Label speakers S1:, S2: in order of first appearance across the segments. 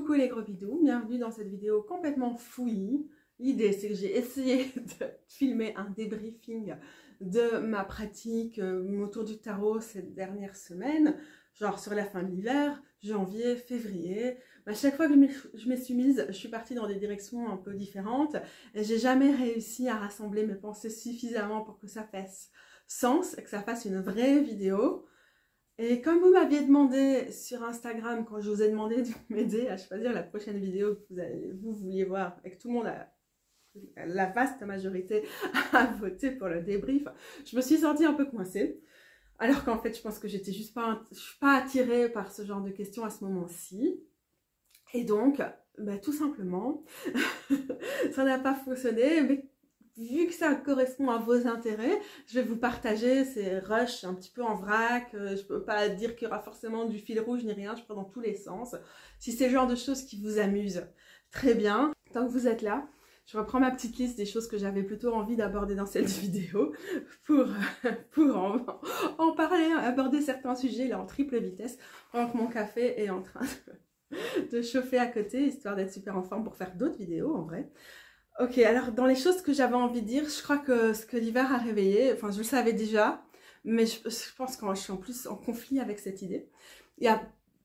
S1: Coucou les gros bidous, bienvenue dans cette vidéo complètement fouillie. L'idée c'est que j'ai essayé de filmer un débriefing de ma pratique autour du tarot cette dernière semaine, genre sur la fin de l'hiver, janvier, février. À chaque fois que je m'y suis mise, je suis partie dans des directions un peu différentes et j'ai jamais réussi à rassembler mes pensées suffisamment pour que ça fasse sens et que ça fasse une vraie vidéo. Et comme vous m'aviez demandé sur Instagram, quand je vous ai demandé de m'aider à choisir la prochaine vidéo que vous vouliez voir, et que tout le monde la vaste majorité a voté pour le débrief, je me suis sentie un peu coincée. Alors qu'en fait, je pense que je suis pas attirée par ce genre de questions à ce moment-ci. Et donc, tout simplement, ça n'a pas fonctionné, mais vu que ça correspond à vos intérêts, je vais vous partager ces rushs un petit peu en vrac. Je peux pas dire qu'il y aura forcément du fil rouge ni rien, je prends dans tous les sens. Si c'est le genre de choses qui vous amusent, très bien. Tant que vous êtes là, je reprends ma petite liste des choses que j'avais plutôt envie d'aborder dans cette vidéo pour en parler, aborder certains sujets là en triple vitesse, pendant que mon café est en train de chauffer à côté, histoire d'être super en forme pour faire d'autres vidéos en vrai. Ok, alors dans les choses que j'avais envie de dire, je crois que ce que l'hiver a réveillé, enfin je le savais déjà, mais je pense que je suis en plus en conflit avec cette idée.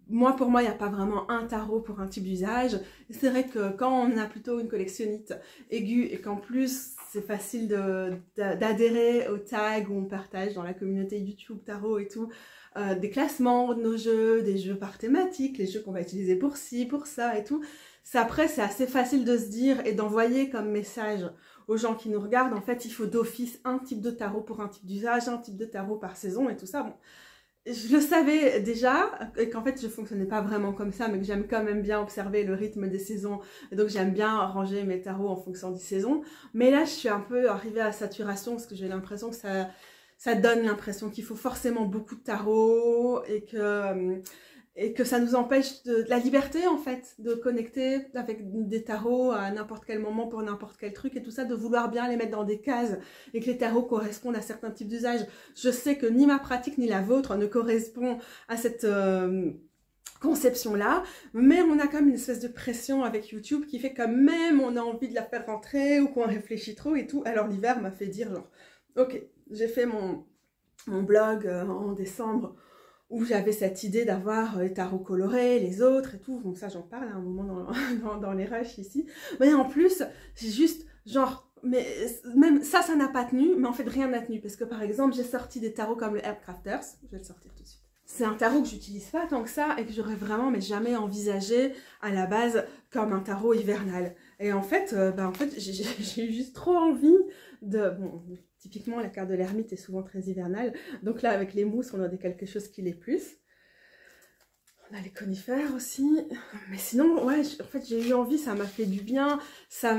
S1: Pour moi, il n'y a pas vraiment un tarot pour un type d'usage. C'est vrai que quand on a plutôt une collectionnite aiguë et qu'en plus c'est facile d'adhérer aux tags où on partage dans la communauté YouTube tarot et tout, des classements de nos jeux, des jeux par thématique, les jeux qu'on va utiliser pour ci, pour ça et tout. Après, c'est assez facile de se dire et d'envoyer comme message aux gens qui nous regardent. En fait, il faut d'office un type de tarot pour un type d'usage, un type de tarot par saison et tout ça. Bon, je le savais déjà et qu'en fait, je fonctionnais pas vraiment comme ça, mais que j'aime quand même bien observer le rythme des saisons. Et donc, j'aime bien arranger mes tarots en fonction des saisons. Mais là, je suis un peu arrivée à saturation parce que j'ai l'impression que ça donne l'impression qu'il faut forcément beaucoup de tarots et que ça nous empêche de la liberté en fait, de connecter avec des tarots à n'importe quel moment pour n'importe quel truc et tout ça, de vouloir bien les mettre dans des cases et que les tarots correspondent à certains types d'usages. Je sais que ni ma pratique ni la vôtre ne correspond à cette conception-là, mais on a comme une espèce de pression avec YouTube qui fait quand même on a envie de la faire rentrer ou qu'on réfléchit trop et tout. Alors l'hiver m'a fait dire genre, ok, j'ai fait mon blog en décembre où j'avais cette idée d'avoir les tarots colorés, les autres et tout, donc ça j'en parle à un moment dans les rushs ici, mais en plus, c'est juste genre, mais même ça n'a pas tenu, mais en fait rien n'a tenu, parce que par exemple, j'ai sorti des tarots comme le Herbcrafters, je vais le sortir tout de suite. C'est un tarot que j'utilise pas tant que ça et que j'aurais vraiment mais jamais envisagé à la base comme un tarot hivernal. Et en fait, j'ai eu juste trop envie de... Bon, typiquement, la carte de l'ermite est souvent très hivernale. Donc là, avec les mousses, on a quelque chose qui l'est plus. On a les conifères aussi. Mais sinon, ouais, en fait, j'ai eu envie, ça m'a fait du bien. Ça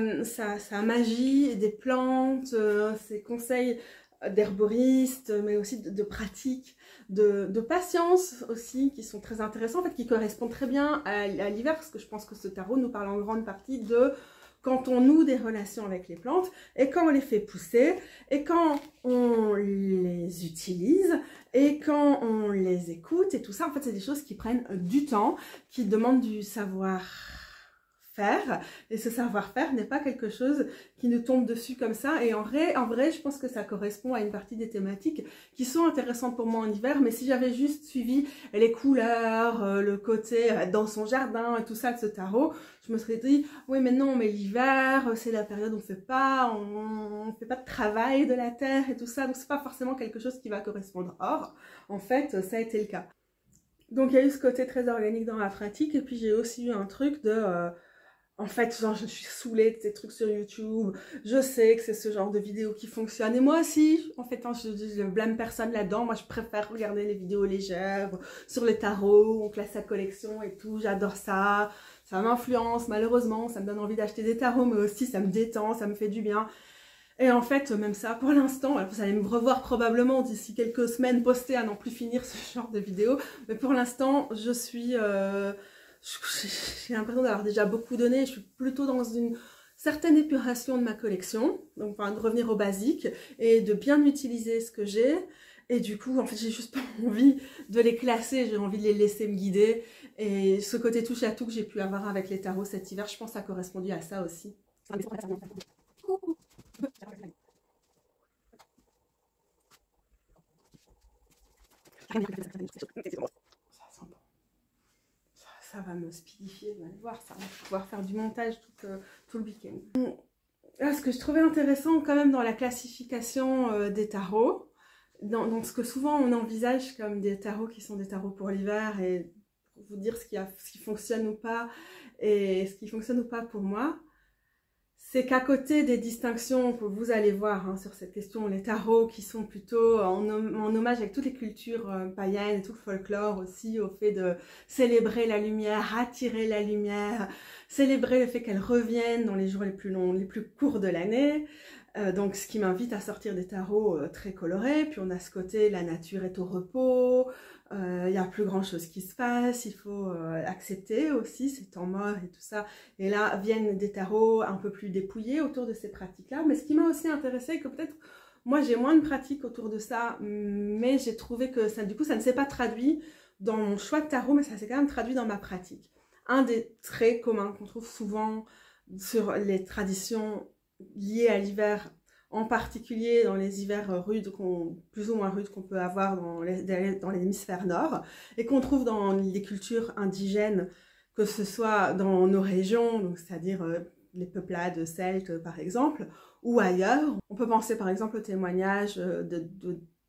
S1: magie, des plantes, ces conseils d'herboristes, mais aussi de pratique, de patience aussi, qui sont très intéressants, en fait, qui correspondent très bien à l'hiver, parce que je pense que ce tarot nous parle en grande partie de quand on noue des relations avec les plantes, et quand on les fait pousser, et quand on les utilise, et quand on les écoute, et tout ça, en fait, c'est des choses qui prennent du temps, qui demandent du savoir-faire, et ce savoir-faire n'est pas quelque chose qui nous tombe dessus comme ça, et en vrai, je pense que ça correspond à une partie des thématiques qui sont intéressantes pour moi en hiver, mais si j'avais juste suivi les couleurs, le côté dans son jardin et tout ça de ce tarot, je me serais dit, oui mais non, mais l'hiver, c'est la période où on fait pas de travail de la terre et tout ça, donc c'est pas forcément quelque chose qui va correspondre. Or, en fait, ça a été le cas. Donc il y a eu ce côté très organique dans la pratique, et puis j'ai aussi eu un truc de... en fait, genre, je suis saoulée de ces trucs sur YouTube. Je sais que c'est ce genre de vidéos qui fonctionnent. Et moi aussi, en fait, je blâme personne là-dedans. Moi, je préfère regarder les vidéos légères sur les tarots, on classe sa collection et tout. J'adore ça. Ça m'influence, malheureusement. Ça me donne envie d'acheter des tarots, mais aussi, ça me détend, ça me fait du bien. Et en fait, même ça, pour l'instant, vous allez me revoir probablement d'ici quelques semaines postée à n'en plus finir ce genre de vidéos. Mais pour l'instant, je suis... j'ai l'impression d'avoir déjà beaucoup donné, je suis plutôt dans une certaine épuration de ma collection, donc enfin, de revenir au basique et de bien utiliser ce que j'ai Et du coup, en fait, j'ai juste pas envie de les classer, j'ai envie de les laisser me guider. Et ce côté touche à tout que j'ai pu avoir avec les tarots cet hiver, je pense que ça a correspondu à ça aussi. Ça sent bon. Ça va me speedifier, vous allez voir, ça va pouvoir faire du montage tout le week-end. Là, ce que je trouvais intéressant quand même dans la classification des tarots, dans ce que souvent on envisage comme des tarots qui sont des tarots pour l'hiver, et pour vous dire ce qui fonctionne ou pas, et ce qui fonctionne ou pas pour moi, c'est qu'à côté des distinctions que vous allez voir hein, sur cette question, les tarots qui sont plutôt en hommage avec toutes les cultures païennes et tout le folklore aussi, au fait de célébrer la lumière, attirer la lumière, célébrer le fait qu'elle revienne dans les jours les plus longs, les plus courts de l'année. Donc ce qui m'invite à sortir des tarots très colorés. Puis on a ce côté, la nature est au repos, il n'y a plus grand chose qui se passe, il faut accepter aussi ces temps morts et tout ça. Et là viennent des tarots un peu plus dépouillés autour de ces pratiques-là. Mais ce qui m'a aussi intéressé, que peut-être moi j'ai moins de pratiques autour de ça, mais j'ai trouvé que ça, du coup ça ne s'est pas traduit dans mon choix de tarot, mais ça s'est quand même traduit dans ma pratique. Un des traits communs qu'on trouve souvent sur les traditions liées à l'hiver, en particulier dans les hivers rudes, plus ou moins rudes qu'on peut avoir dans l'hémisphère nord, et qu'on trouve dans les cultures indigènes, que ce soit dans nos régions, c'est-à-dire les peuplades celtes par exemple, ou ailleurs. On peut penser par exemple au témoignage de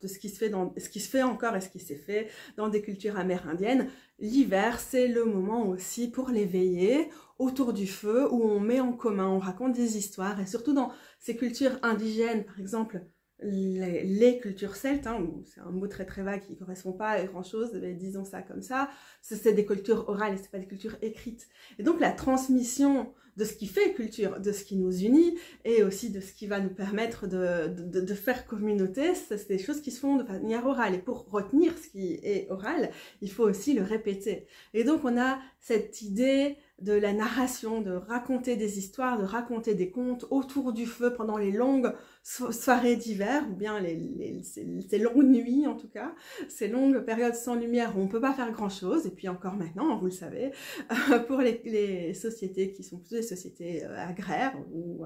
S1: ce qui se fait encore et ce qui s'est fait dans des cultures amérindiennes. L'hiver, c'est le moment aussi pour l'éveiller autour du feu, où on met en commun, on raconte des histoires, et surtout dans ces cultures indigènes, par exemple les cultures celtes, hein, c'est un mot très très vague qui ne correspond pas à grand chose, mais disons ça comme ça, c'est des cultures orales et c'est pas des cultures écrites. Et donc la transmission de ce qui fait culture, de ce qui nous unit, et aussi de ce qui va nous permettre de faire communauté, c'est des choses qui se font de manière orale. Et pour retenir ce qui est oral, il faut aussi le répéter. Et donc on a cette idée de la narration, de raconter des histoires, de raconter des contes autour du feu pendant les longues soirées d'hiver, ou bien ces longues nuits en tout cas, ces longues périodes sans lumière où on ne peut pas faire grand chose, et puis encore maintenant, vous le savez, pour les sociétés qui sont plutôt des sociétés agraires, ou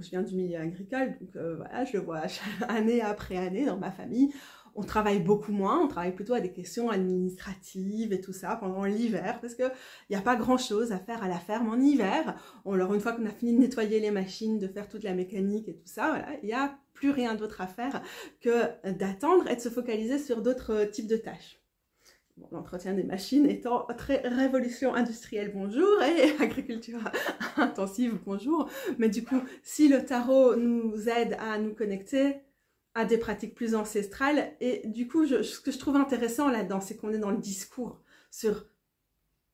S1: je viens du milieu agricole, donc voilà, je le vois année après année dans ma famille. On travaille beaucoup moins, on travaille plutôt à des questions administratives et tout ça pendant l'hiver, parce qu'il n'y a pas grand chose à faire à la ferme en hiver. Alors une fois qu'on a fini de nettoyer les machines, de faire toute la mécanique et tout ça, voilà, il n'y a plus rien d'autre à faire que d'attendre et de se focaliser sur d'autres types de tâches. Bon, l'entretien des machines étant très révolution industrielle, bonjour, et agriculture intensive, bonjour. Mais du coup, si le tarot nous aide à nous connecter à des pratiques plus ancestrales, et du coup, ce que je trouve intéressant là-dedans, c'est qu'on est dans le discours sur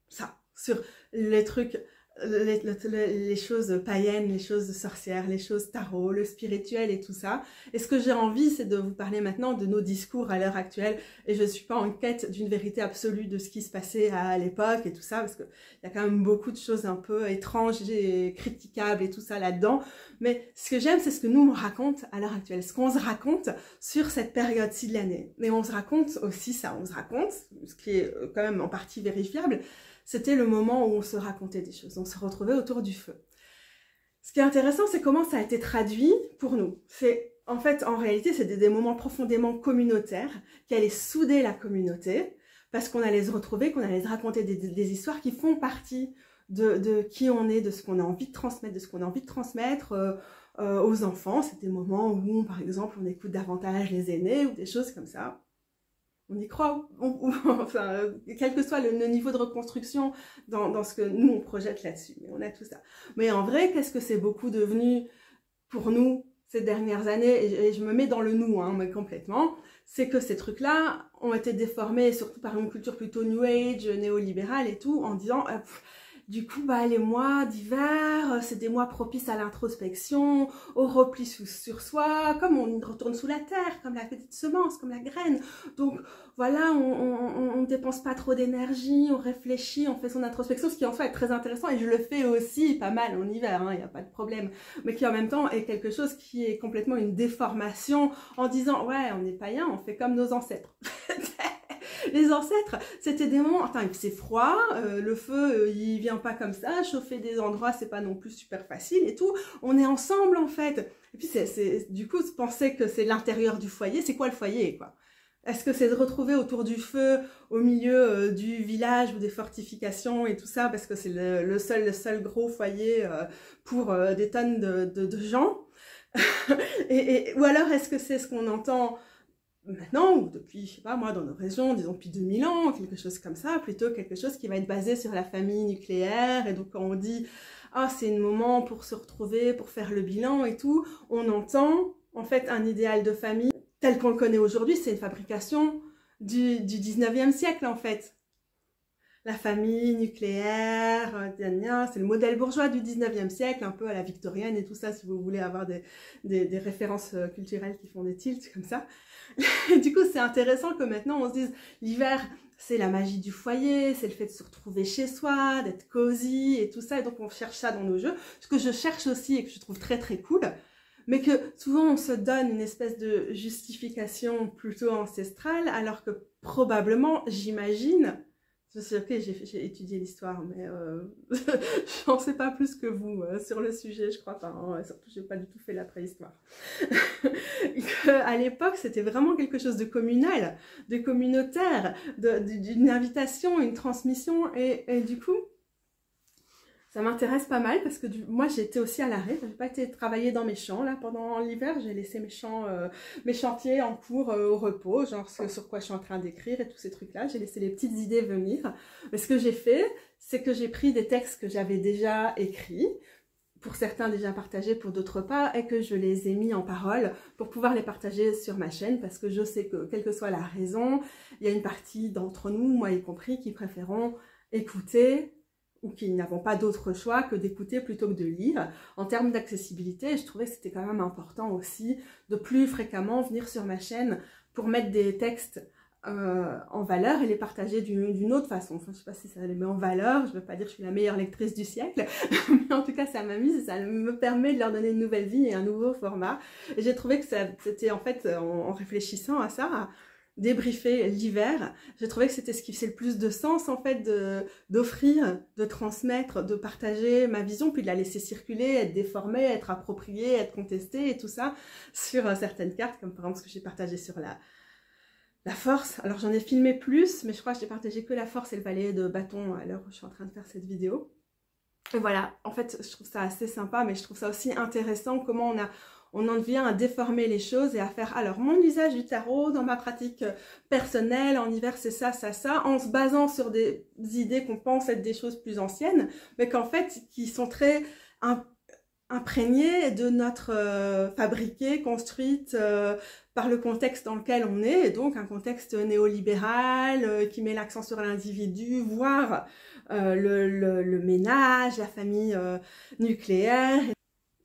S1: ça, sur les trucs, les choses païennes, les choses sorcières, les choses tarot, le spirituel et tout ça. Et ce que j'ai envie, c'est de vous parler maintenant de nos discours à l'heure actuelle. Et je ne suis pas en quête d'une vérité absolue de ce qui se passait à l'époque et tout ça, parce qu'il y a quand même beaucoup de choses un peu étranges et critiquables et tout ça là-dedans. Mais ce que j'aime, c'est ce que nous on raconte à l'heure actuelle, ce qu'on se raconte sur cette période-ci de l'année. Mais on se raconte aussi ça, on se raconte, ce qui est quand même en partie vérifiable, c'était le moment où on se racontait des choses, on se retrouvait autour du feu. Ce qui est intéressant, c'est comment ça a été traduit pour nous. En fait, en réalité, c'est des moments profondément communautaires qui allaient souder la communauté, parce qu'on allait se retrouver, qu'on allait se raconter des histoires qui font partie de qui on est, de ce qu'on a envie de transmettre, aux enfants. C'est des moments où, par exemple, on écoute davantage les aînés ou des choses comme ça. On y croit, enfin, quel que soit le niveau de reconstruction dans ce que nous on projette là-dessus, mais on a tout ça. Mais en vrai, qu'est-ce que c'est beaucoup devenu pour nous ces dernières années, et je me mets dans le nous, hein, mais complètement, c'est que ces trucs-là ont été déformés, surtout par une culture plutôt New Age, néolibérale et tout, en disant Du coup, bah, les mois d'hiver, c'est des mois propices à l'introspection, au repli sur soi, comme on retourne sous la terre, comme la petite semence, comme la graine. Donc voilà, on dépense pas trop d'énergie, on réfléchit, on fait son introspection, ce qui en soi est très intéressant, et je le fais aussi pas mal en hiver, il n'y a pas de problème, mais qui en même temps est quelque chose qui est complètement une déformation, en disant, ouais, on est païen, on fait comme nos ancêtres. Les ancêtres, c'était des moments, attends, c'est froid, le feu, il vient pas comme ça, chauffer des endroits, c'est pas non plus super facile et tout, on est ensemble en fait. Et puis du coup, penser que c'est l'intérieur du foyer, c'est quoi le foyer, quoi? Est-ce que c'est de retrouver autour du feu, au milieu du village ou des fortifications et tout ça, parce que c'est le seul gros foyer pour des tonnes de gens? Ou alors est-ce que c'est ce qu'on entend maintenant, ou depuis, je sais pas moi, dans nos régions, disons depuis 2000 ans, quelque chose comme ça, plutôt quelque chose qui va être basé sur la famille nucléaire, et donc quand on dit « Ah, c'est un moment pour se retrouver, pour faire le bilan et tout », on entend en fait un idéal de famille tel qu'on le connaît aujourd'hui, c'est une fabrication du 19e siècle en fait. La famille nucléaire, c'est le modèle bourgeois du 19e siècle, un peu à la victorienne et tout ça, si vous voulez avoir des références culturelles qui font des tilts comme ça. Du coup, c'est intéressant que maintenant on se dise, l'hiver, c'est la magie du foyer, c'est le fait de se retrouver chez soi, d'être cosy et tout ça, et donc on cherche ça dans nos jeux. Ce que je cherche aussi et que je trouve très très cool, mais que souvent on se donne une espèce de justification plutôt ancestrale, alors que probablement, j'imagine, je sais, ok, j'ai étudié l'histoire, mais j'en sais pas plus que vous sur le sujet, je crois pas. Hein, surtout, j'ai pas du tout fait la préhistoire. À l'époque, c'était vraiment quelque chose de communal, de communautaire, d'une invitation, une transmission, et du coup, ça m'intéresse pas mal parce que moi j'ai été aussi à l'arrêt, j'ai pas été travailler dans mes champs là pendant l'hiver, j'ai laissé mes chantiers en cours au repos, genre sur quoi je suis en train d'écrire et tous ces trucs là, j'ai laissé les petites idées venir. Mais ce que j'ai fait, c'est que j'ai pris des textes que j'avais déjà écrits, pour certains déjà partagés, pour d'autres pas, et que je les ai mis en parole pour pouvoir les partager sur ma chaîne, parce que je sais que quelle que soit la raison, il y a une partie d'entre nous, moi y compris, qui préférons écouter ou qui n'avons pas d'autre choix que d'écouter plutôt que de lire. En termes d'accessibilité, je trouvais que c'était quand même important aussi de plus fréquemment venir sur ma chaîne pour mettre des textes en valeur et les partager d'une autre façon. Enfin, je sais pas si ça les met en valeur, je veux pas dire que je suis la meilleure lectrice du siècle, mais en tout cas ça m'amuse et ça me permet de leur donner une nouvelle vie et un nouveau format. Et j'ai trouvé que c'était en fait, en réfléchissant à ça, débriefer l'hiver, j'ai trouvé que c'était ce qui faisait le plus de sens en fait, d'offrir, de transmettre, de partager ma vision, puis de la laisser circuler, être déformée, être appropriée, être contestée et tout ça sur certaines cartes, comme par exemple ce que j'ai partagé sur la force. Alors j'en ai filmé plus, mais je crois que j'ai partagé que la force et le valet de bâton à l'heure où je suis en train de faire cette vidéo. Et voilà, en fait je trouve ça assez sympa, mais je trouve ça aussi intéressant comment on en vient à déformer les choses et à faire, alors mon usage du tarot dans ma pratique personnelle, en hiver c'est ça, ça, ça, en se basant sur des idées qu'on pense être des choses plus anciennes, mais qu'en fait, qui sont très imprégnées de notre fabriquée, construite par le contexte dans lequel on est, et donc un contexte néolibéral qui met l'accent sur l'individu, voire le ménage, la famille nucléaire.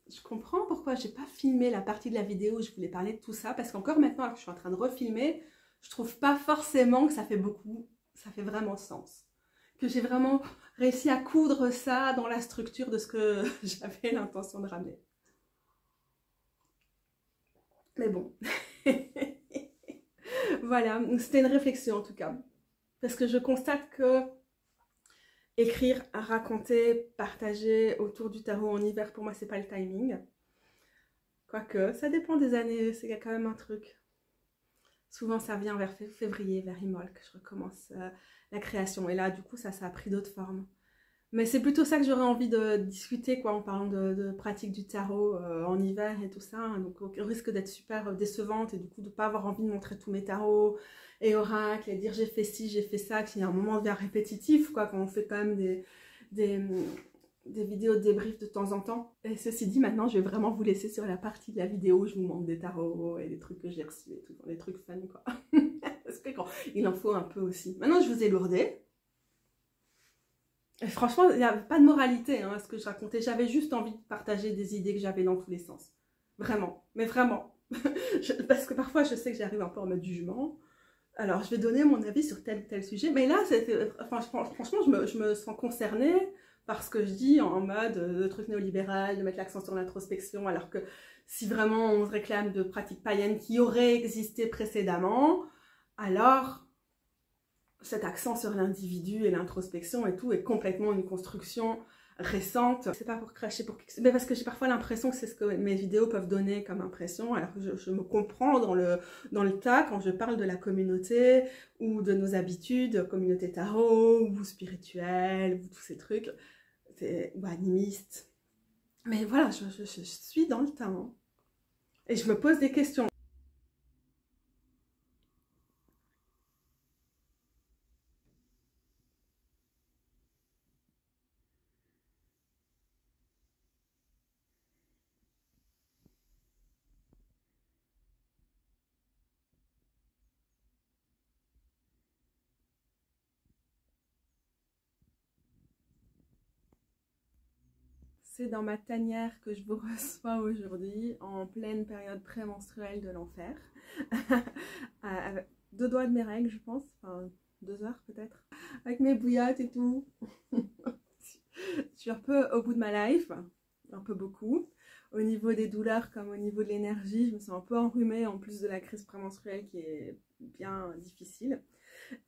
S1: Je comprends pourquoi j'ai pas filmé la partie de la vidéo où je voulais parler de tout ça, parce qu'encore maintenant que je suis en train de refilmer, je trouve pas forcément que ça fait vraiment sens. Que j'ai vraiment réussi à coudre ça dans la structure de ce que j'avais l'intention de ramener. Mais bon. Voilà, c'était une réflexion en tout cas. Parce que je constate que écrire, raconter, partager autour du tarot en hiver, pour moi, c'est pas le timing. Quoique, ça dépend des années, c'est quand même un truc. Souvent, ça vient vers février, vers Imolc, que je recommence la création. Et là, du coup, ça a pris d'autres formes. Mais c'est plutôt ça que j'aurais envie de discuter, quoi, en parlant de pratique du tarot en hiver et tout ça. Hein. Donc, au risque d'être super décevante et du coup, de ne pas avoir envie de montrer tous mes tarots et oracles et dire j'ai fait ci, j'ai fait ça, qu'il y a un moment devient répétitif, quoi, quand on fait quand même des vidéos de débrief de temps en temps. Et ceci dit, maintenant, je vais vraiment vous laisser sur la partie de la vidéo où je vous montre des tarots et des trucs que j'ai reçus et tout, des trucs fun, quoi. Parce que il en faut un peu aussi. Maintenant, je vous ai lourdé. Et franchement, il n'y a pas de moralité hein, à ce que je racontais. J'avais juste envie de partager des idées que j'avais dans tous les sens. Vraiment, mais vraiment. Parce que parfois, je sais que j'arrive un peu en mode jugement. Alors, je vais donner mon avis sur tel ou tel sujet. Mais là, franchement, je me sens concernée par ce que je dis en mode de truc néolibéral, de mettre l'accent sur l'introspection, alors que si vraiment on se réclame de pratiques païennes qui auraient existé précédemment, alors cet accent sur l'individu et l'introspection et tout est complètement une construction récente. C'est pas pour cracher pour mais parce que j'ai parfois l'impression que c'est ce que mes vidéos peuvent donner comme impression, alors que je me comprends dans le tas quand je parle de la communauté ou de nos habitudes, communauté tarot ou spirituelle ou tous ces trucs, ou animistes. Mais voilà, je suis dans le tas hein. Et je me pose des questions. C'est dans ma tanière que je vous reçois aujourd'hui, en pleine période prémenstruelle de l'enfer. Avec 2 doigts de mes règles, je pense, enfin 2 heures peut-être. Avec mes bouillottes et tout. Je suis un peu au bout de ma life, un peu beaucoup. Au niveau des douleurs comme au niveau de l'énergie, je me sens un peu enrhumée en plus de la crise prémenstruelle qui est bien difficile.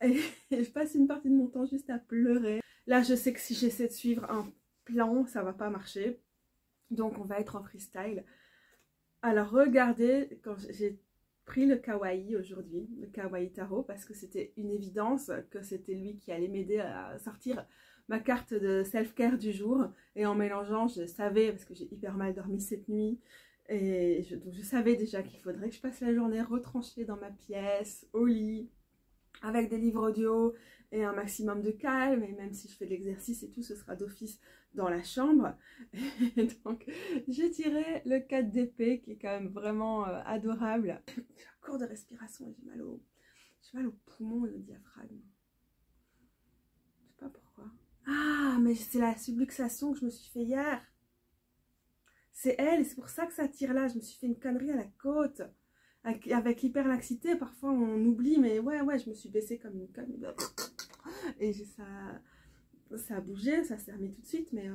S1: Et je passe une partie de mon temps juste à pleurer. Là, je sais que si j'essaie de suivre un plan, ça va pas marcher. Donc, on va être en freestyle. Alors, regardez, quand j'ai pris le kawaii aujourd'hui, le kawaii tarot, parce que c'était une évidence que c'était lui qui allait m'aider à sortir ma carte de self-care du jour. Et en mélangeant, je savais, parce que j'ai hyper mal dormi cette nuit, et donc je savais déjà qu'il faudrait que je passe la journée retranchée dans ma pièce, au lit, avec des livres audio et un maximum de calme, et même si je fais de l'exercice et tout, ce sera d'office dans la chambre. Et donc j'ai tiré le 4 d'épée qui est quand même vraiment adorable. J'ai un cours de respiration et j'ai mal au poumon et au diaphragme. Je sais pas pourquoi. Ah, mais c'est la subluxation que je me suis fait hier. C'est elle, et c'est pour ça que ça tire là. Je me suis fait une connerie à la côte. Avec l'hyperlaxité, parfois on oublie, mais ouais, je me suis baissée comme une conne. Et ça a bougé, ça s'est remis tout de suite, mais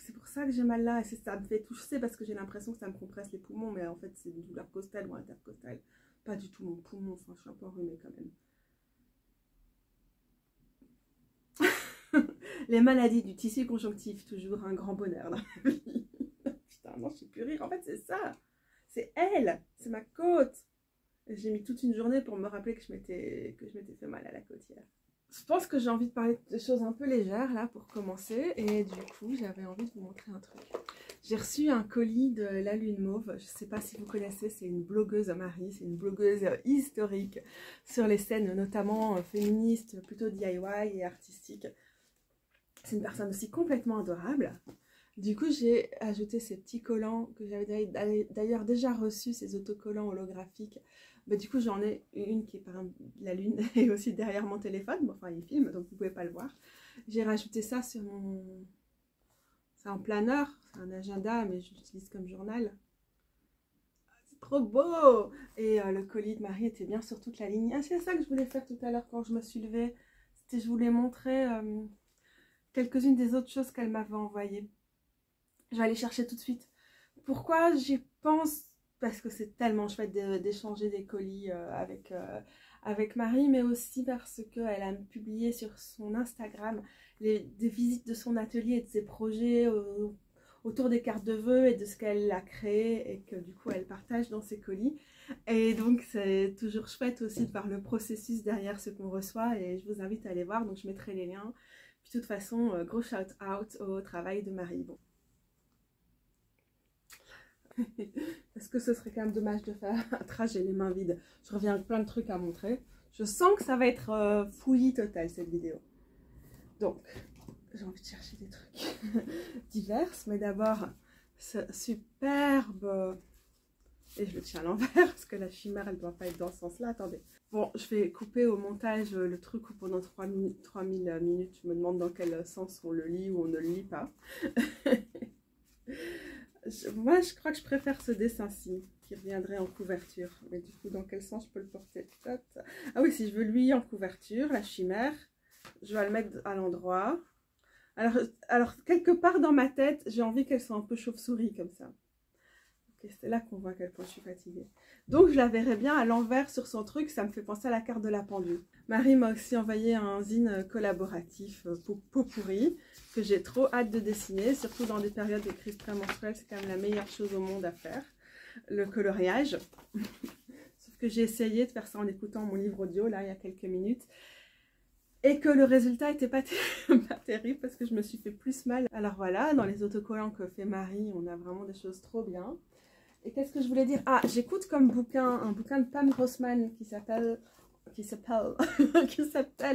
S1: c'est pour ça que j'ai mal là. Et ça me fait tousser parce que j'ai l'impression que ça me compresse les poumons, mais en fait c'est une douleur costale ou intercostale. Pas du tout mon poumon, enfin je suis un peu enrhumée quand même. Les maladies du tissu conjonctif, toujours un grand bonheur dans la vie. Putain, non, je sais plus rire, en fait c'est ça. C'est elle, c'est ma côte. J'ai mis toute une journée pour me rappeler que je m'étais fait mal à la côte hier. Je pense que j'ai envie de parler de choses un peu légères là pour commencer. Et du coup, j'avais envie de vous montrer un truc. J'ai reçu un colis de La Lune Mauve. Je ne sais pas si vous connaissez, c'est une blogueuse Marie. C'est une blogueuse historique sur les scènes notamment féministes, plutôt DIY et artistiques. C'est une personne aussi complètement adorable. Du coup, j'ai ajouté ces petits collants que j'avais d'ailleurs déjà reçus, ces autocollants holographiques. Bah, du coup, j'en ai une qui est par la lune et aussi derrière mon téléphone. Bon, enfin, il filme, donc vous ne pouvez pas le voir. J'ai rajouté ça sur mon... C'est un planeur, c'est un agenda, mais je l'utilise comme journal. C'est trop beau! Et le colis de Marie était bien sur toute la ligne. Ah, c'est ça que je voulais faire tout à l'heure quand je me suis levée. Je voulais montrer quelques-unes des autres choses qu'elle m'avait envoyées. Je vais aller chercher tout de suite. Pourquoi j'y pense? Parce que c'est tellement chouette d'échanger des colis avec Marie, mais aussi parce qu'elle a publié sur son Instagram des visites de son atelier et de ses projets autour des cartes de vœux et de ce qu'elle a créé et que du coup elle partage dans ses colis. Et donc c'est toujours chouette aussi de voir le processus derrière ce qu'on reçoit et je vous invite à aller voir, donc je mettrai les liens. Puis de toute façon, gros shout out au travail de Marie. Bon. Parce que ce serait quand même dommage de faire un trajet les mains vides. Je reviens avec plein de trucs à montrer. Je sens que ça va être fouillis total cette vidéo. Donc, j'ai envie de chercher des trucs divers. Mais d'abord, ce superbe... Et je le tiens à l'envers parce que la chimère, elle ne doit pas être dans ce sens-là. Attendez. Bon, je vais couper au montage le truc où pendant 3000 minutes, je me demande dans quel sens on le lit ou on ne le lit pas. Moi, je crois que je préfère ce dessin-ci, qui reviendrait en couverture. Mais du coup, dans quel sens je peux le porter? Ah oui, si je veux lui en couverture, la chimère, je vais le mettre à l'endroit. Alors, quelque part dans ma tête, j'ai envie qu'elle soit un peu chauve-souris, comme ça. C'est là qu'on voit à quel point je suis fatiguée. Donc, je la verrai bien à l'envers sur son truc. Ça me fait penser à la carte de la pendule. Marie m'a aussi envoyé un zine collaboratif pot pourri que j'ai trop hâte de dessiner. Surtout dans des périodes de crise prémenstruelle, c'est quand même la meilleure chose au monde à faire. Le coloriage. Sauf que j'ai essayé de faire ça en écoutant mon livre audio, là, il y a quelques minutes. Et que le résultat n'était pas terrible parce que je me suis fait plus mal. Alors voilà, dans les autocollants que fait Marie, on a vraiment des choses trop bien. Et qu'est-ce que je voulais dire? Ah, j'écoute comme bouquin, un bouquin de Pam Grossman qui s'appelle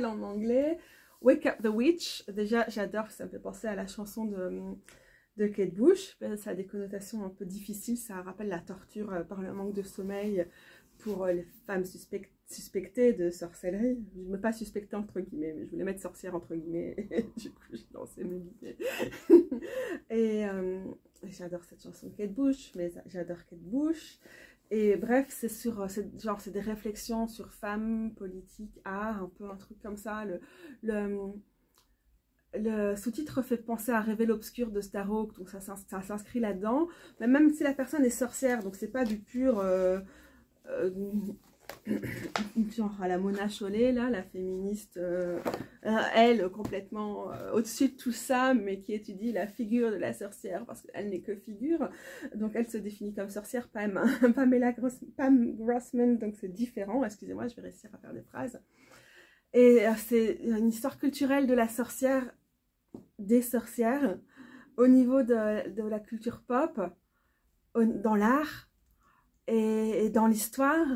S1: en anglais Wake Up the Witch. Déjà, j'adore, ça me fait penser à la chanson de Kate Bush. Ça a des connotations un peu difficiles, ça rappelle la torture par le manque de sommeil pour les femmes suspectées de sorcellerie. Je ne me pas suspectée entre guillemets, mais je voulais mettre sorcière entre guillemets. Du coup, j'ai lancé mes idées. Et j'adore cette chanson de Kate Bush, mais j'adore Kate Bush. Et bref, c'est des réflexions sur femmes, politique, art, un peu un truc comme ça. Le sous-titre fait penser à Rêver l'obscur de Starhawk, donc ça s'inscrit là-dedans. Mais même si la personne est sorcière, donc c'est pas du pur... genre à la Mona Chollet, là, la féministe, elle complètement au-dessus de tout ça, mais qui étudie la figure de la sorcière parce qu'elle n'est que figure, donc elle se définit comme sorcière. Pam Grossman, donc c'est différent. Excusez-moi, je vais réussir à faire des phrases. Et c'est une histoire culturelle de la sorcière, des sorcières, au niveau de la culture pop, dans l'art et dans l'histoire.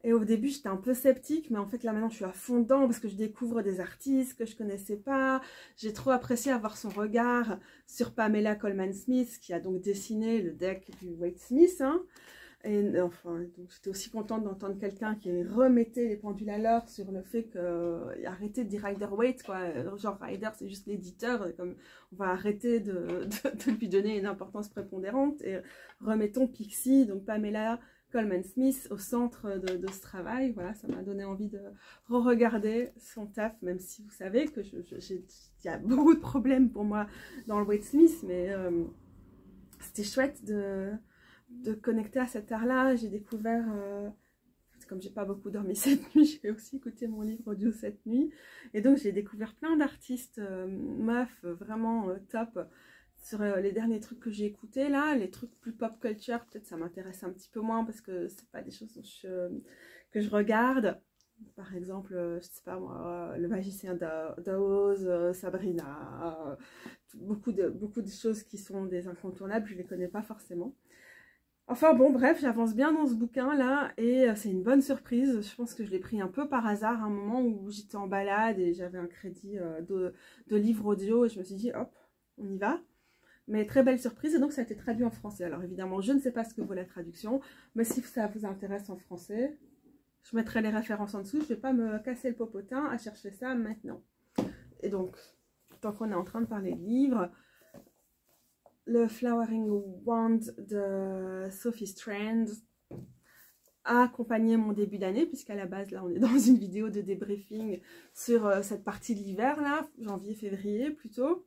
S1: Et au début, j'étais un peu sceptique, mais en fait, là, maintenant, je suis à fond dedans parce que je découvre des artistes que je connaissais pas. J'ai trop apprécié avoir son regard sur Pamela Colman Smith, qui a donc dessiné le deck du Wade Smith. Hein. Et enfin, donc j'étais aussi contente d'entendre quelqu'un qui remettait les pendules à l'heure sur le fait qu'arrêter de dire Rider-Waite, quoi. Genre, Rider, c'est juste l'éditeur. Comme on va arrêter de lui donner une importance prépondérante. Et remettons Pixie, donc Pamela Colman Smith au centre de ce travail. Voilà, ça m'a donné envie de re-regarder son taf, même si vous savez que il y a beaucoup de problèmes pour moi dans le Wade Smith, mais c'était chouette de connecter à cet art-là. J'ai découvert, comme j'ai pas beaucoup dormi cette nuit, j'ai aussi écouté mon livre audio cette nuit, et donc j'ai découvert plein d'artistes meufs vraiment top. Sur les derniers trucs que j'ai écoutés là, les trucs plus pop culture, peut-être ça m'intéresse un petit peu moins parce que c'est pas des choses que je regarde. Par exemple, je sais pas moi, Le Magicien d'Oz, Sabrina, beaucoup de choses qui sont des incontournables, je les connais pas forcément. Enfin bon, bref, j'avance bien dans ce bouquin là et c'est une bonne surprise. Je pense que je l'ai pris un peu par hasard à un moment où j'étais en balade et j'avais un crédit de livre audio et je me suis dit hop, on y va. Mais très belle surprise, et donc ça a été traduit en français. Alors évidemment, je ne sais pas ce que vaut la traduction, mais si ça vous intéresse en français, je mettrai les références en dessous. Je ne vais pas me casser le popotin à chercher ça maintenant. Et donc, tant qu'on est en train de parler de livres, le Flowering Wand de Sophie Strand a accompagné mon début d'année, puisqu'à la base, là, on est dans une vidéo de débriefing sur cette partie de l'hiver, là, janvier-février plutôt.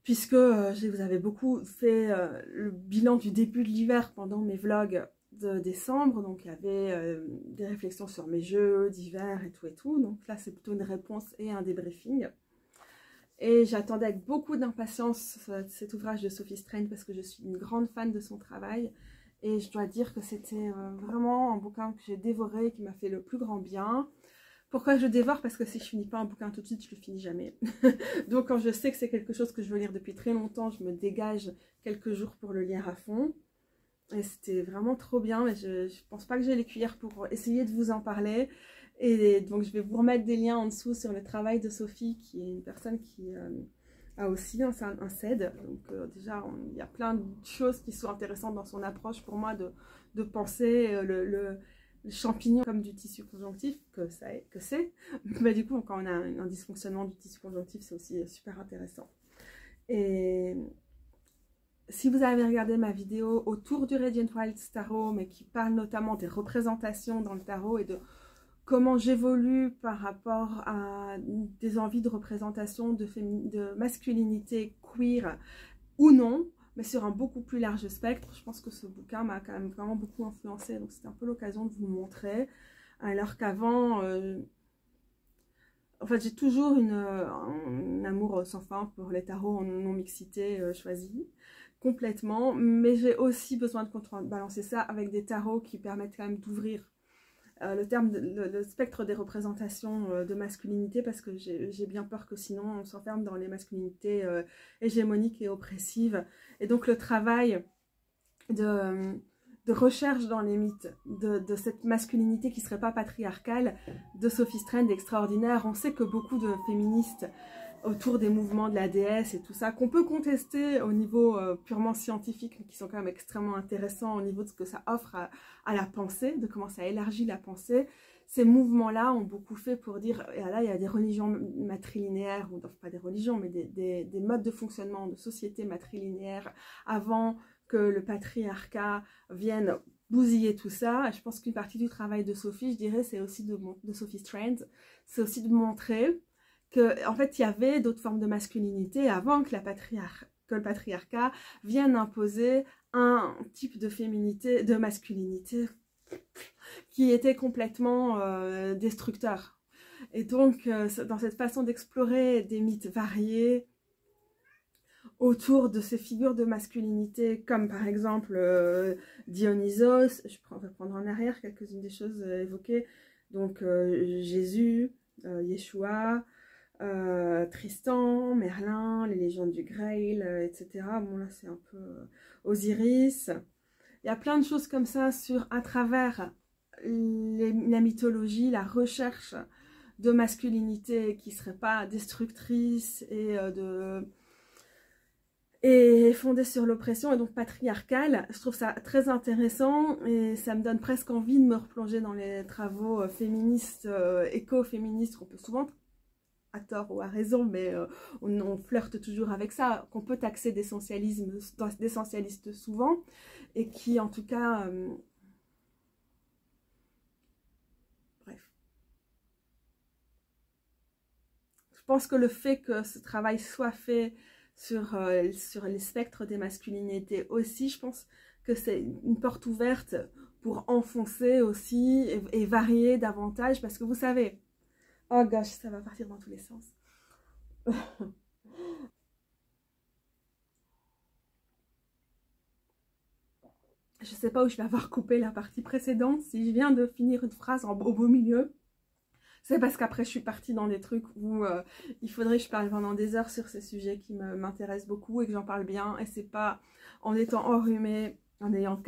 S1: Puisque je vous avais beaucoup fait le bilan du début de l'hiver pendant mes vlogs de décembre. Donc il y avait des réflexions sur mes jeux d'hiver et tout. Donc là c'est plutôt une réponse et un débriefing. Et j'attendais avec beaucoup d'impatience cet ouvrage de Sophie Strand parce que je suis une grande fan de son travail. Et je dois dire que c'était vraiment un bouquin que j'ai dévoré, qui m'a fait le plus grand bien. Pourquoi je dévore? Parce que si je finis pas un bouquin tout de suite, je le finis jamais. Donc quand je sais que c'est quelque chose que je veux lire depuis très longtemps, je me dégage quelques jours pour le lire à fond. Et c'était vraiment trop bien, mais je pense pas que j'ai les cuillères pour essayer de vous en parler. Et donc je vais vous remettre des liens en dessous sur le travail de Sophie, qui est une personne qui a aussi un CED. Donc déjà, il y a plein de choses qui sont intéressantes dans son approche pour moi de penser champignons comme du tissu conjonctif, que c'est. Mais du coup, quand on a un dysfonctionnement du tissu conjonctif, c'est aussi super intéressant. Et si vous avez regardé ma vidéo autour du Radiant Wilds Tarot, mais qui parle notamment des représentations dans le tarot et de comment j'évolue par rapport à des envies de représentation de masculinité queer ou non, mais sur un beaucoup plus large spectre, je pense que ce bouquin m'a quand même vraiment beaucoup influencé. Donc c'était un peu l'occasion de vous le montrer. Alors qu'avant, en fait, j'ai toujours un amour sans fin pour les tarots en non-mixité choisie, complètement. Mais j'ai aussi besoin de contrebalancer ça avec des tarots qui permettent quand même d'ouvrir le spectre des représentations de masculinité, parce que j'ai bien peur que sinon on s'enferme dans les masculinités hégémoniques et oppressives. Et donc le travail de recherche dans les mythes de cette masculinité qui ne serait pas patriarcale de Sophie Strand extraordinaire. On sait que beaucoup de féministes autour des mouvements de la déesse et tout ça, qu'on peut contester au niveau purement scientifique, mais qui sont quand même extrêmement intéressants au niveau de ce que ça offre à la pensée, de comment ça élargit la pensée. Ces mouvements-là ont beaucoup fait pour dire, et là il y a des religions matrilinéaires, ou enfin pas des religions, mais des modes de fonctionnement de société matrilinéaires avant que le patriarcat vienne bousiller tout ça. Et je pense qu'une partie du travail de Sophie, je dirais, c'est aussi de Sophie Strand, c'est aussi de montrer qu'en fait, il y avait d'autres formes de masculinité avant que le patriarcat vienne imposer un type de féminité, de masculinité qui était complètement destructeur. Et donc, dans cette façon d'explorer des mythes variés autour de ces figures de masculinité, comme par exemple Dionysos, on va prendre en arrière quelques-unes des choses évoquées, donc Jésus, Yeshua, Tristan, Merlin, les légendes du Grail, etc. Bon là c'est un peu Osiris. Il y a plein de choses comme ça à travers la mythologie, la recherche de masculinité qui ne serait pas destructrice et fondée sur l'oppression et donc patriarcale. Je trouve ça très intéressant et ça me donne presque envie de me replonger dans les travaux féministes, éco-féministes qu'on peut souvent, à tort ou à raison, mais on flirte toujours avec ça, qu'on peut taxer d'essentialistes souvent, et qui en tout cas... bref. Je pense que le fait que ce travail soit fait sur les spectres des masculinités aussi, je pense que c'est une porte ouverte pour enfoncer aussi et varier davantage, parce que vous savez... Oh gosh, ça va partir dans tous les sens. Je sais pas où je vais avoir coupé la partie précédente. Si je viens de finir une phrase au beau milieu, c'est parce qu'après je suis partie dans des trucs où il faudrait que je parle pendant des heures sur ces sujets qui m'intéressent beaucoup et que j'en parle bien. Et c'est pas en étant enrhumée, en ayant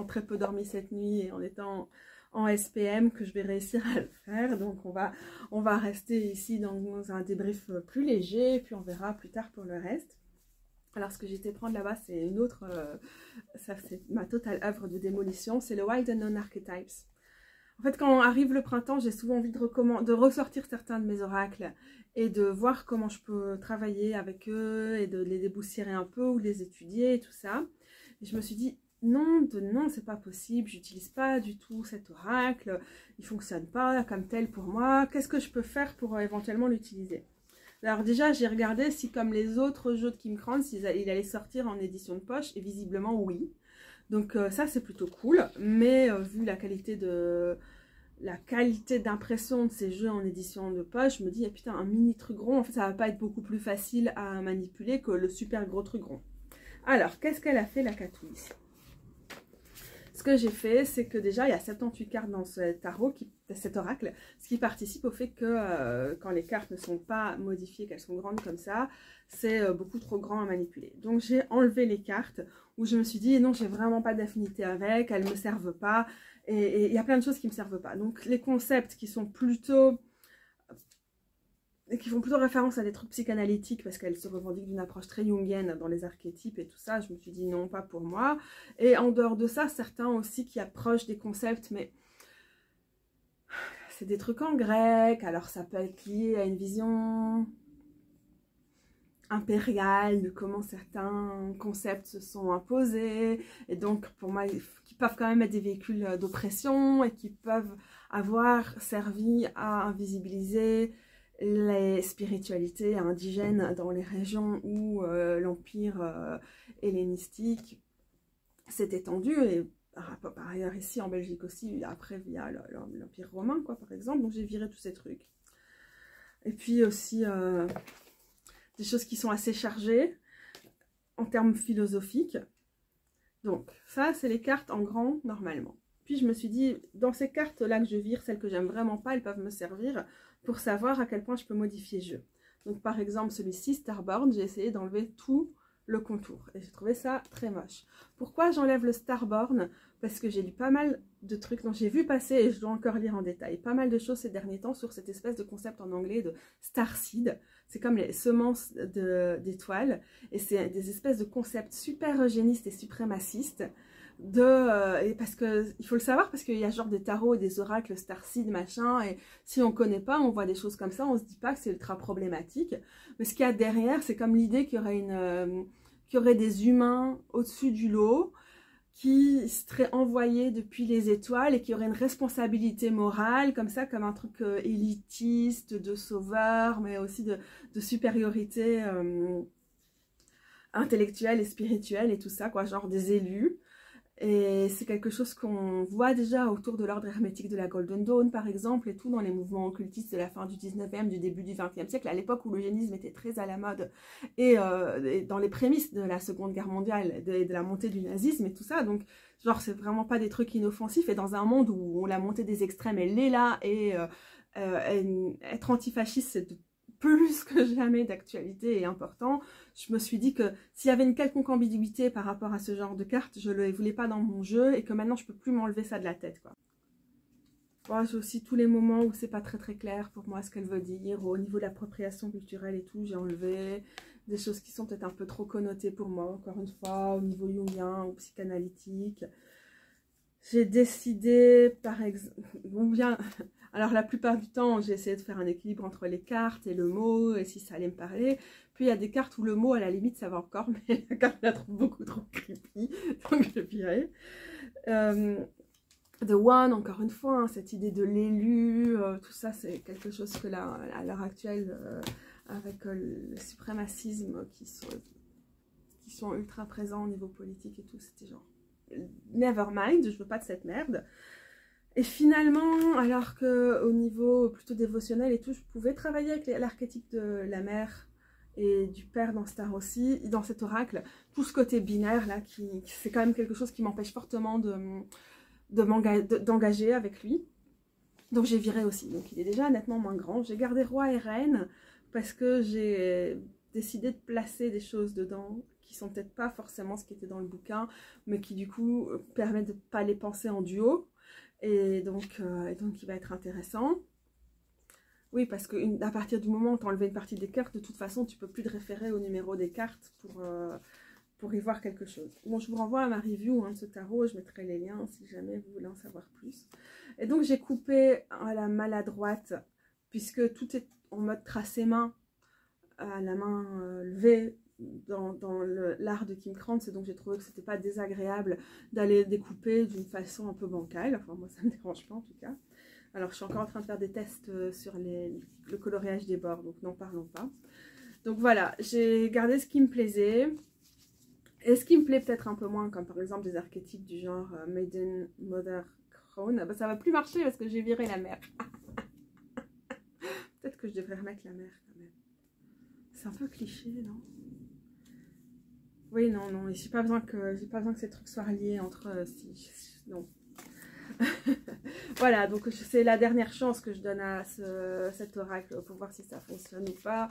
S1: très peu dormi cette nuit et en étant en SPM que je vais réussir à le faire. Donc on va rester ici dans un débrief plus léger, puis on verra plus tard pour le reste. Alors ce que j'ai été prendre là-bas, c'est une autre, ça c'est ma totale œuvre de démolition, c'est le Wild Unknown Archetypes. En fait, quand arrive le printemps, j'ai souvent envie de ressortir certains de mes oracles et de voir comment je peux travailler avec eux et de les déboussiérer un peu ou les étudier et tout ça. Et je me suis dit, non, c'est pas possible, j'utilise pas du tout cet oracle, il fonctionne pas comme tel pour moi, qu'est-ce que je peux faire pour éventuellement l'utiliser? Alors déjà, j'ai regardé si comme les autres jeux de Kim Krans, il allait sortir en édition de poche, et visiblement oui. Donc ça c'est plutôt cool, mais vu la qualité d'impression de ces jeux en édition de poche, je me dis, ah, putain, un mini truc rond, en fait ça va pas être beaucoup plus facile à manipuler que le super gros truc rond. Alors, qu'est-ce qu'elle a fait la Catouille? Ce que j'ai fait, c'est que déjà, il y a 78 cartes dans ce tarot, cet oracle, ce qui participe au fait que quand les cartes ne sont pas modifiées, qu'elles sont grandes comme ça, c'est beaucoup trop grand à manipuler. Donc, j'ai enlevé les cartes où je me suis dit, non, j'ai vraiment pas d'affinité avec, elles ne me servent pas, et il y a plein de choses qui ne me servent pas. Donc, les concepts qui sont plutôt qui font plutôt référence à des trucs psychanalytiques parce qu'elles se revendiquent d'une approche très jungienne dans les archétypes et tout ça. Je me suis dit non, pas pour moi. Et en dehors de ça, certains aussi qui approchent des concepts, mais c'est des trucs en grec, alors ça peut être lié à une vision impériale de comment certains concepts se sont imposés, et donc pour moi, qui peuvent quand même être des véhicules d'oppression et qui peuvent avoir servi à invisibiliser les spiritualités indigènes dans les régions où l'empire hellénistique s'est étendu, et par ailleurs ici en Belgique aussi, après via l'empire romain, quoi, par exemple. Donc j'ai viré tous ces trucs. Et puis aussi des choses qui sont assez chargées en termes philosophiques. Donc ça, c'est les cartes en grand normalement. Puis je me suis dit, dans ces cartes-là que je vire, celles que j'aime vraiment pas, elles peuvent me servir pour savoir à quel point je peux modifier le jeu. Donc par exemple, celui-ci, Starborn, j'ai essayé d'enlever tout le contour. Et j'ai trouvé ça très moche. Pourquoi j'enlève le Starborn? Parce que j'ai lu pas mal de trucs dont j'ai vu passer, et je dois encore lire en détail, pas mal de choses ces derniers temps sur cette espèce de concept en anglais de starseed. C'est comme les semences d'étoiles, et c'est des espèces de concepts super eugénistes et suprémacistes. Parce que il faut le savoir, parce qu'il y a genre des tarots et des oracles starseed machin, et si on connaît pas, on voit des choses comme ça, on se dit pas que c'est ultra problématique, mais ce qu'il y a derrière, c'est comme l'idée qu'il y aurait des humains au-dessus du lot qui seraient envoyés depuis les étoiles et qui auraient une responsabilité morale comme ça, comme un truc élitiste, de sauveur, mais aussi de supériorité intellectuelle et spirituelle et tout ça, quoi, genre des élus. Et c'est quelque chose qu'on voit déjà autour de l'ordre hermétique de la Golden Dawn, par exemple, et tout dans les mouvements occultistes de la fin du 19e, du début du 20e siècle, à l'époque où l'eugénisme était très à la mode, et dans les prémices de la Seconde Guerre mondiale, de la montée du nazisme et tout ça. Donc, genre, c'est vraiment pas des trucs inoffensifs, et dans un monde où la montée des extrêmes, elle est là, et être antifasciste, c'est plus que jamais d'actualité et important. Je me suis dit que s'il y avait une quelconque ambiguïté par rapport à ce genre de carte, je ne le voulais pas dans mon jeu, et que maintenant je peux plus m'enlever ça de la tête, quoi. Bon, j'ai aussi tous les moments où c'est pas très clair pour moi ce qu'elle veut dire, au niveau de l'appropriation culturelle et tout, j'ai enlevé des choses qui sont peut-être un peu trop connotées pour moi, encore une fois, au niveau jungien ou psychanalytique. J'ai décidé, par exemple, bon, bien, alors la plupart du temps, j'ai essayé de faire un équilibre entre les cartes et le mot, et si ça allait me parler. Puis il y a des cartes où le mot, à la limite, ça va encore, mais la carte, je la trouve beaucoup trop creepy, donc je virais. The One, encore une fois, hein, cette idée de l'élu, tout ça, c'est quelque chose que là, à l'heure actuelle, avec le suprémacisme qui sont ultra présents au niveau politique et tout, c'était genre never mind, je veux pas de cette merde. Et finalement, alors que au niveau plutôt dévotionnel et tout, je pouvais travailler avec l'archétype de la mère et du père dans Star aussi, dans cet oracle, tout ce côté binaire là, c'est quand même quelque chose qui m'empêche fortement d'engager avec lui. Donc j'ai viré aussi, donc il est déjà nettement moins grand. J'ai gardé roi et reine parce que j'ai décidé de placer des choses dedans qui sont peut-être pas forcément ce qui était dans le bouquin, mais qui du coup permettent de pas les penser en duo, et donc il va être intéressant. Oui, parce qu'à partir du moment où tu as enlevé une partie des cartes, de toute façon tu peux plus te référer au numéro des cartes pour y voir quelque chose. Bon, je vous renvoie à ma review de ce tarot, je mettrai les liens si jamais vous voulez en savoir plus. Et donc j'ai coupé à la maladroite, puisque tout est en mode tracé main, à la main levée dans l'art de Kim Krantz, et donc j'ai trouvé que c'était pas désagréable d'aller découper d'une façon un peu bancale. Enfin moi ça me dérange pas en tout cas. Alors je suis encore en train de faire des tests sur le coloriage des bords, donc n'en parlons pas. Donc voilà, j'ai gardé ce qui me plaisait. Et ce qui me plaît peut-être un peu moins, comme par exemple des archétypes du genre Maiden, Mother, Crown, bah, ça va plus marcher parce que j'ai viré la mère. Peut-être que je devrais remettre la mère quand même. C'est un peu cliché, non? Oui, non, non, j'ai pas besoin que ces trucs soient reliés entre non. Voilà, donc c'est la dernière chance que je donne à cet oracle pour voir si ça fonctionne ou pas.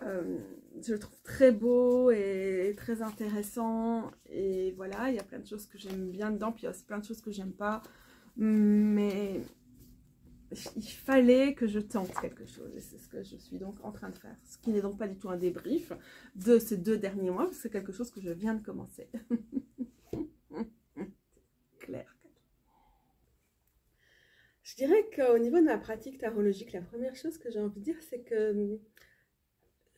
S1: Je le trouve très beau et très intéressant, et voilà, il y a plein de choses que j'aime bien dedans, puis il y a aussi plein de choses que j'aime pas, mais il fallait que je tente quelque chose. Et c'est ce que je suis donc en train de faire. Ce qui n'est donc pas du tout un débrief de ces 2 derniers mois, c'est quelque chose que je viens de commencer. Claire. Je dirais qu'au niveau de ma pratique tarologique, la première chose que j'ai envie de dire, c'est que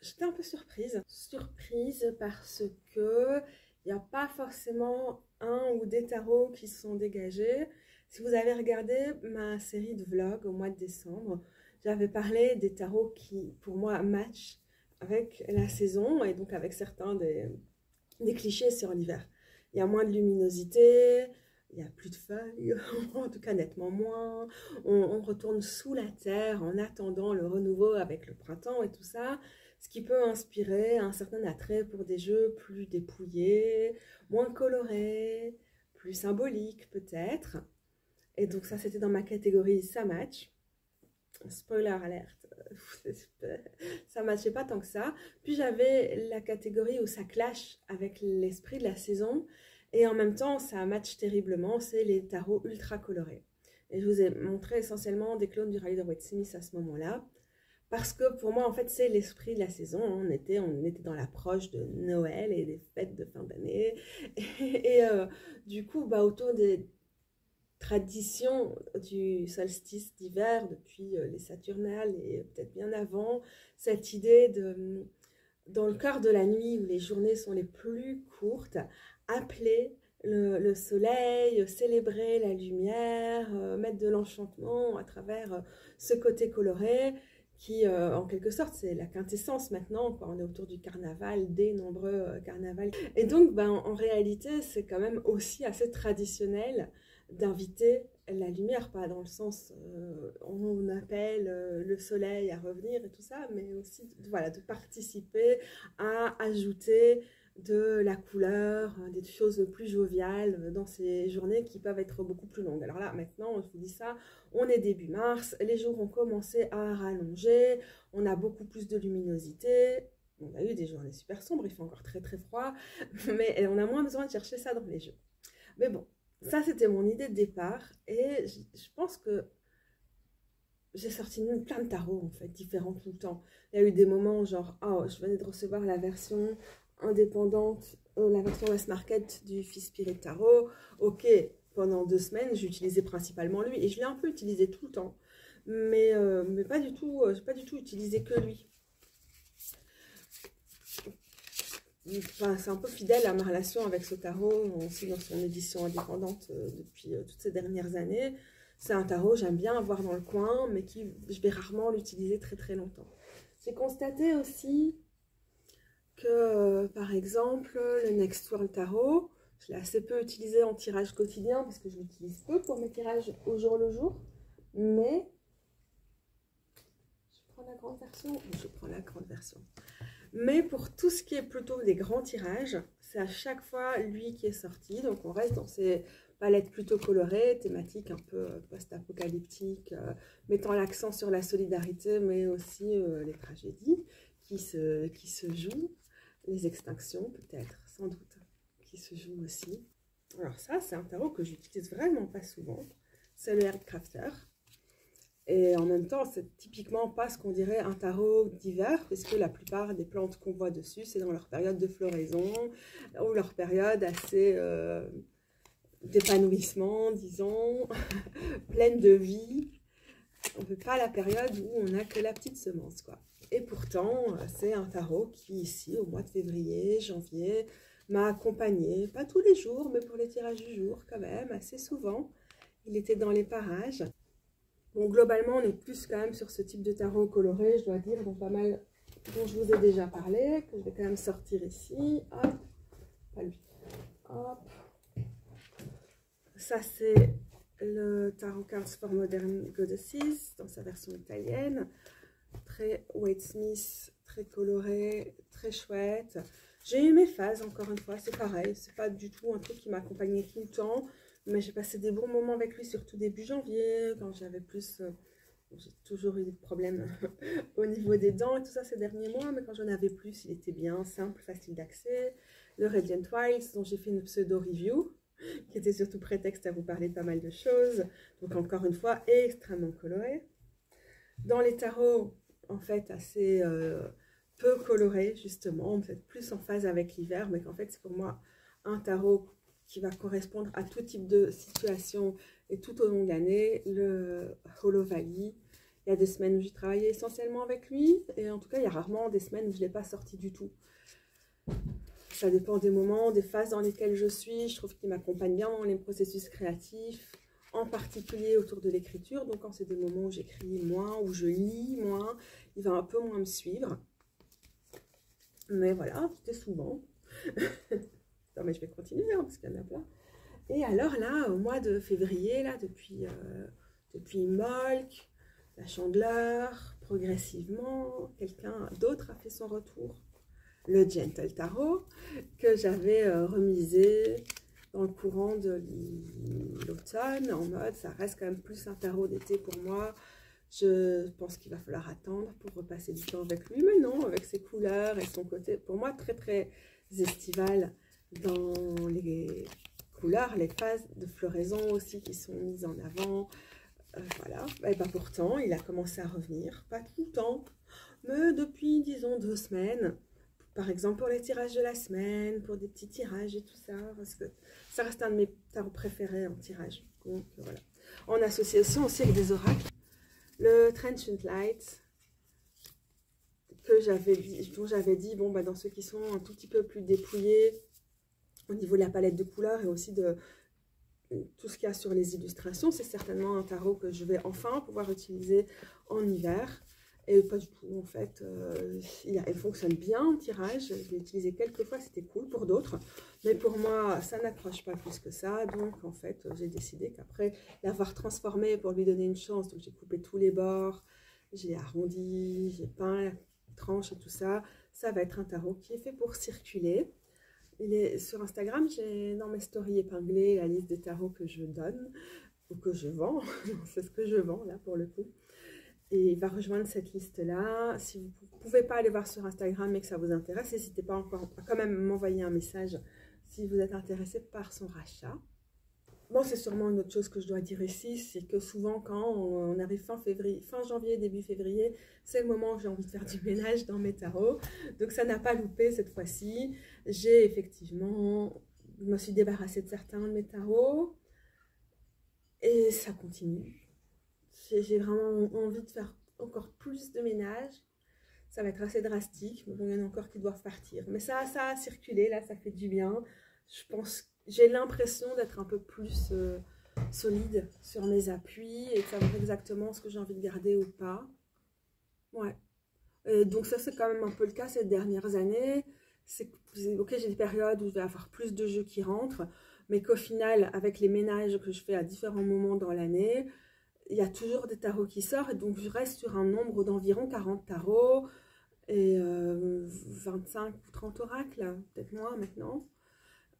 S1: j'étais un peu surprise. Surprise parce que il n'y a pas forcément un ou des tarots qui se sont dégagés. Si vous avez regardé ma série de vlogs au mois de décembre, j'avais parlé des tarots qui, pour moi, matchent avec la saison et donc avec certains des clichés sur l'hiver. Il y a moins de luminosité, il n'y a plus de feuilles, en tout cas nettement moins. On retourne sous la terre en attendant le renouveau avec le printemps et tout ça. Ce qui peut inspirer un certain attrait pour des jeux plus dépouillés, moins colorés, plus symboliques peut-être. Et donc ça, c'était dans ma catégorie ça match. Spoiler alerte, ça matchait pas tant que ça. Puis j'avais la catégorie où ça clash avec l'esprit de la saison. Et en même temps, ça match terriblement, c'est les tarots ultra colorés. Et je vous ai montré essentiellement des clones du Rider-Waite-Smith à ce moment-là. Parce que pour moi, en fait, c'est l'esprit de la saison. On était dans l'approche de Noël et des fêtes de fin d'année. Et du coup, autour des traditions du solstice d'hiver, depuis les Saturnales et peut-être bien avant, cette idée de, dans le cœur de la nuit où les journées sont les plus courtes, appeler le soleil, célébrer la lumière, mettre de l'enchantement à travers ce côté coloré qui, en quelque sorte, c'est la quintessence maintenant, quoi. On est autour du carnaval, des nombreux carnavals. Et donc, en réalité, c'est quand même aussi assez traditionnel d'inviter la lumière, pas dans le sens on appelle le soleil à revenir et tout ça, mais aussi voilà, de participer à ajouter de la couleur, des choses plus joviales dans ces journées qui peuvent être beaucoup plus longues. Alors là, maintenant, je vous dis ça, on est début mars, les jours ont commencé à rallonger, on a beaucoup plus de luminosité, on a eu des journées super sombres, il fait encore très très froid, mais on a moins besoin de chercher ça dans les jeux. Mais bon, ça c'était mon idée de départ, et je pense que j'ai sorti plein de tarots en fait, différents tout le temps. Il y a eu des moments genre, oh, je venais de recevoir la version indépendante, la version West Market du Fils Spirit Tarot. Ok, pendant 2 semaines, j'utilisais principalement lui et je l'ai un peu utilisé tout le temps, mais pas du tout, j'ai pas du tout utilisé que lui. Enfin, c'est un peu fidèle à ma relation avec ce tarot, aussi dans son édition indépendante depuis toutes ces dernières années. C'est un tarot, j'aime bien avoir dans le coin, mais qui je vais rarement l'utiliser très très longtemps. J'ai constaté aussi que, par exemple, le Next World Tarot, je l'ai assez peu utilisé en tirage quotidien parce que je l'utilise peu pour mes tirages au jour le jour. Mais, je prends la grande version. Je prends la grande version. Mais pour tout ce qui est plutôt des grands tirages, c'est à chaque fois lui qui est sorti. Donc on reste dans ces palettes plutôt colorées, thématiques un peu post-apocalyptiques, mettant l'accent sur la solidarité, mais aussi les tragédies qui se jouent. Les extinctions peut-être, sans doute, qui se jouent aussi. Alors ça, c'est un tarot que j'utilise vraiment pas souvent. C'est le Erdkrafter. Et en même temps, c'est typiquement pas ce qu'on dirait un tarot d'hiver, puisque la plupart des plantes qu'on voit dessus, c'est dans leur période de floraison, ou leur période assez d'épanouissement, disons, pleine de vie. On ne veut pas la période où on n'a que la petite semence, quoi. Et pourtant, c'est un tarot qui, ici, au mois de février, janvier, m'a accompagné, pas tous les jours, mais pour les tirages du jour, quand même, assez souvent. Il était dans les parages. Bon, globalement, on est plus quand même sur ce type de tarot coloré, je dois dire, donc pas mal dont je vous ai déjà parlé, que je vais quand même sortir ici. Hop, pas lui. Hop. Ça, c'est le Tarot Cards for Modern Goddesses, dans sa version italienne. Très Waite-Smith, très coloré, très chouette. J'ai eu mes phases, encore une fois, c'est pareil. C'est pas du tout un truc qui m'accompagnait tout le temps. Mais j'ai passé des bons moments avec lui, surtout début janvier, quand j'avais plus... j'ai toujours eu des problèmes au niveau des dents et tout ça ces derniers mois, mais quand j'en avais plus, il était bien, simple, facile d'accès. Le Radiant Wilds, dont j'ai fait une pseudo-review. qui était surtout prétexte à vous parler de pas mal de choses. Donc encore une fois, extrêmement coloré. Dans les tarots, en fait, assez peu coloré, justement, peut-être plus en phase avec l'hiver, mais qu'en fait, c'est pour moi un tarot qui va correspondre à tout type de situation et tout au long de l'année, le Holo Valley. Il y a des semaines où j'ai travaillé essentiellement avec lui, et en tout cas, il y a rarement des semaines où je ne l'ai pas sorti du tout. Ça dépend des moments, des phases dans lesquelles je suis. Je trouve qu'il m'accompagne bien dans les processus créatifs, en particulier autour de l'écriture. Donc quand c'est des moments où j'écris moins, où je lis moins, il va un peu moins me suivre. Mais voilà, c'était souvent. Non mais je vais continuer hein, parce qu'il y en a plein. Et alors là, au mois de février, là, depuis Molk, la Chandeleur, progressivement, quelqu'un d'autre a fait son retour. Le Gentle Tarot, que j'avais remisé dans le courant de l'automne, en mode, ça reste quand même plus un tarot d'été pour moi. Je pense qu'il va falloir attendre pour repasser du temps avec lui, mais non, avec ses couleurs et son côté, pour moi, très très estival dans les couleurs, les phases de floraison aussi qui sont mises en avant. Voilà, et ben pourtant, il a commencé à revenir, pas tout le temps, mais depuis, disons, 2 semaines. Par exemple, pour les tirages de la semaine, pour des petits tirages et tout ça, parce que ça reste un de mes tarots préférés en tirage. Donc voilà. En association aussi avec des oracles. Le Transient Light, dont j'avais dit, bon, bah, dans ceux qui sont un tout petit peu plus dépouillés au niveau de la palette de couleurs et aussi de tout ce qu'il y a sur les illustrations, c'est certainement un tarot que je vais enfin pouvoir utiliser en hiver. Et pas du tout, en fait, il fonctionne bien en tirage, je l'ai utilisé quelques fois, c'était cool pour d'autres, mais pour moi, ça n'accroche pas plus que ça, donc en fait, j'ai décidé qu'après l'avoir transformé pour lui donner une chance, donc j'ai coupé tous les bords, j'ai arrondi, j'ai peint la tranche et tout ça, ça va être un tarot qui est fait pour circuler. Il est sur Instagram, j'ai dans mes stories épinglées la liste des tarots que je donne, ou que je vends, c'est ce que je vends là pour le coup. Et il va rejoindre cette liste-là. Si vous ne pouvez pas aller voir sur Instagram mais que ça vous intéresse, n'hésitez pas encore à quand même m'envoyer un message si vous êtes intéressé par son rachat. Bon, c'est sûrement une autre chose que je dois dire ici, c'est que souvent quand on arrive fin janvier, début février, c'est le moment où j'ai envie de faire du ménage dans mes tarots. Donc ça n'a pas loupé cette fois-ci. J'ai effectivement, je me suis débarrassée de certains de mes tarots et ça continue. J'ai vraiment envie de faire encore plus de ménage. Ça va être assez drastique, mais bon, il y en a encore qui doivent partir. Mais ça a circulé, là, ça fait du bien. Je pense, j'ai l'impression d'être un peu plus solide sur mes appuis et de savoir exactement ce que j'ai envie de garder ou pas. Ouais. Et donc ça, c'est quand même un peu le cas ces dernières années. Ok, j'ai des périodes où je vais avoir plus de jeux qui rentrent, mais qu'au final, avec les ménages que je fais à différents moments dans l'année, il y a toujours des tarots qui sortent, et donc je reste sur un nombre d'environ 40 tarots et 25 ou 30 oracles, peut-être moins maintenant.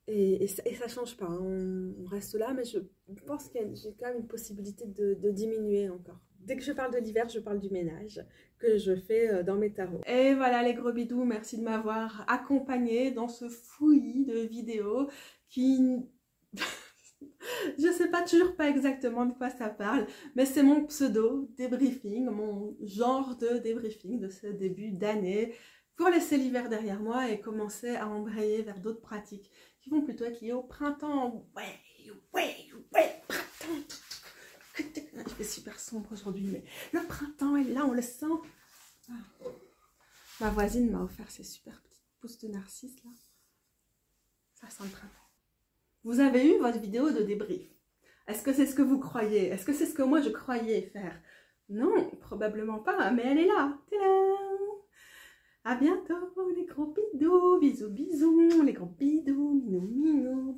S1: Et ça ne change pas, hein. On reste là, mais je pense que j'ai quand même une possibilité de diminuer encore. Dès que je parle de l'hiver, je parle du ménage que je fais dans mes tarots. Et voilà les gros bidous, merci de m'avoir accompagnée dans ce fouillis de vidéos qui... Je ne sais pas toujours pas exactement de quoi ça parle, mais c'est mon pseudo débriefing, mon genre de débriefing de ce début d'année pour laisser l'hiver derrière moi et commencer à embrayer vers d'autres pratiques qui vont plutôt être liées au printemps. Ouais, printemps. Il fait super sombre aujourd'hui, mais le printemps est là, on le sent. Ma voisine m'a offert ces super petites pousses de narcisses là. Ça sent le printemps. Vous avez eu votre vidéo de débrief. Est-ce que c'est ce que vous croyez? Est-ce que c'est ce que moi je croyais faire? Non, probablement pas, mais elle est là. Tadam! À bientôt les gros bidous, bisous bisous, les gros bidous, minou minou.